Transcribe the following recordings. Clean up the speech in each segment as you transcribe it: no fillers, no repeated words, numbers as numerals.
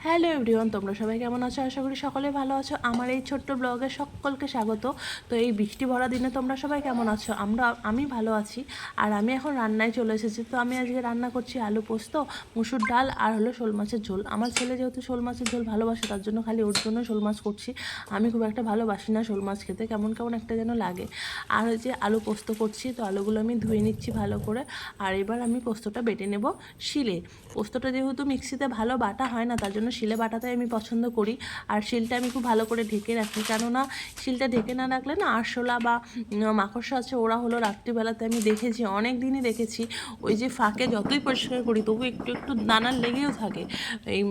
Hello everyone, তোমরা সবাই কেমন আছো? আশা করি সকলে ভালো আছো। আমার এই ছোট্ট ব্লগে সকলকে স্বাগত। তো এই বৃষ্টি ভরা দিনে তোমরা সবাই কেমন আছো? আমি ভালো আছি। আর আমি এখন রান্নায় চলে এসেছি। তো আমি আজকে রান্না করছি আলু পোস্ত, মুসুর ডাল আর হলো শোল মাছের ঝোল। আমার ছেলে যেহেতু শোল মাছের ঝোল ভালোবাসে, তার জন্য খালি ওর জন্য শোল মাছ করছি। আমি খুব একটা ভালোবাসি না শোল মাছ খেতে, কেমন কেমন একটা যেন লাগে। আর হচ্ছে আলু পোস্ত করছি। তো আলুগুলো আমি ধুয়ে নিচ্ছি ভালো করে। আর এবার আমি পোস্তটা বেটে নেব শিলে। পোস্তটা যেহেতু মিক্সিতে ভালো বাটা হয় না, তার জন্য শিলে বাটাতে আমি পছন্দ করি। আর শিলটা আমি খুব ভালো করে ঢেকে রাখি, কেননা শিলটা ঢেকে না রাখলে না আরশোলা বা মাকড়সা আছে, ওরা হলো রাত্রিবেলাতে আমি দেখেছি, অনেক দিনই দেখেছি, ওই যে ফাঁকে যতই পরিষ্কার করি তবু একটু একটু দানার লেগেও থাকে এই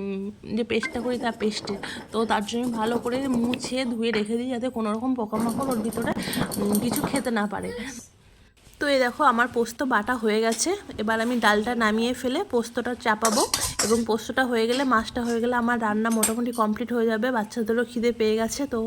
যে পেস্টটা করি তার পেস্টে। তো তার জন্য ভালো করে মুছে ধুয়ে রেখে দিই, যাতে কোনো রকম পোকামাকড় ওর ভিতরে কিছু খেতে না পারে। তো এই দেখো আমার পোস্ত বাটা হয়ে গেছে। এবার আমি ডালটা নামিয়ে ফেলে পোস্তটা চাপাবো, এবং পোস্তটা হয়ে গেলে, মাছটা হয়ে গেলে আমার রান্না মোটামুটি কমপ্লিট হয়ে যাবে। বাচ্চাদেরও খিদে পেয়ে গেছে, তো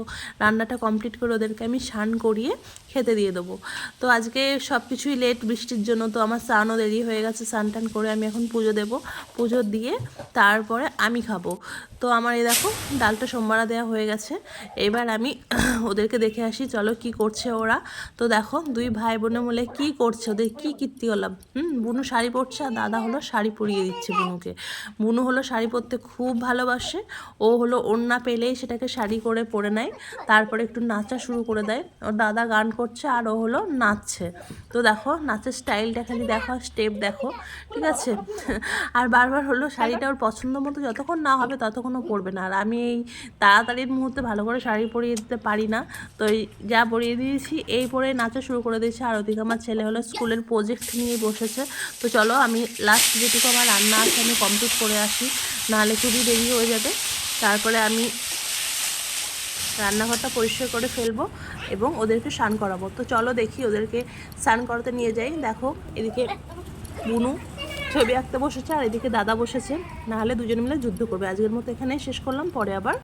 রান্নাটা কমপ্লিট করে ওদেরকে আমি স্নান করিয়ে খেতে দিয়ে দেবো। তো আজকে সব কিছুই লেট বৃষ্টির জন্য, তো আমার স্নানও দেরি হয়ে গেছে। স্নান টান করে আমি এখন পুজো দেবো, পুজো দিয়ে তারপরে আমি খাবো। তো আমার এই দেখো ডালটা সোমবারা দেওয়া হয়ে গেছে। এবার আমি ওদেরকে দেখে আসি, চলো কি করছে ওরা। তো দেখো দুই ভাই বোনে মিলে কি করছে, ওদের কি কীর্তি হলাম। বুনু শাড়ি পরছে, আর দাদা হলো শাড়ি পরিয়ে দিচ্ছে বুনুকে। বুনু হলো শাড়ি পরতে খুব ভালোবাসে। ও হলো ওড়না পেলেই সেটাকে শাড়ি করে পরে নেয়, তারপরে একটু নাচা শুরু করে দেয়। ওর দাদা গান করছে আর ও হলো নাচছে। তো দেখো নাচের স্টাইলটা খালি দেখো, স্টেপ দেখো, ঠিক আছে। আর বারবার হলো শাড়িটা ওর পছন্দ মতো যতক্ষণ না হবে ততক্ষণও পরবে না। আর আমি এই তাড়াতাড়ির মুহূর্তে ভালো করে শাড়ি পরিয়ে দিতে পারি না, তো এই যা পরিয়ে দিয়েছি এই পরে নাচা শুরু করে দিয়েছি। আর ওদিকে আমার ছেলে হলো স্কুলের প্রজেক্ট নিয়ে বসেছে। তো চলো আমি লাস্ট যেটুকু আমার রান্না আছে আমি কমপ্লিট করে আসি, নাহলে খুবই দেরি হয়ে যাবে। তারপরে আমি রান্নাঘরটা পরিষ্কার করে ফেলবো এবং ওদেরকে স্নান করাবো। তো চলো দেখি ওদেরকে স্নান করাতে নিয়ে যাই। দেখো এদিকে বুনু ছবি আঁকতে বসেছে, আর এদিকে দাদা বসেছে, নাহলে দুজনে মিলে যুদ্ধ করবে। আজকের মতো এখানেই শেষ করলাম, পরে আবার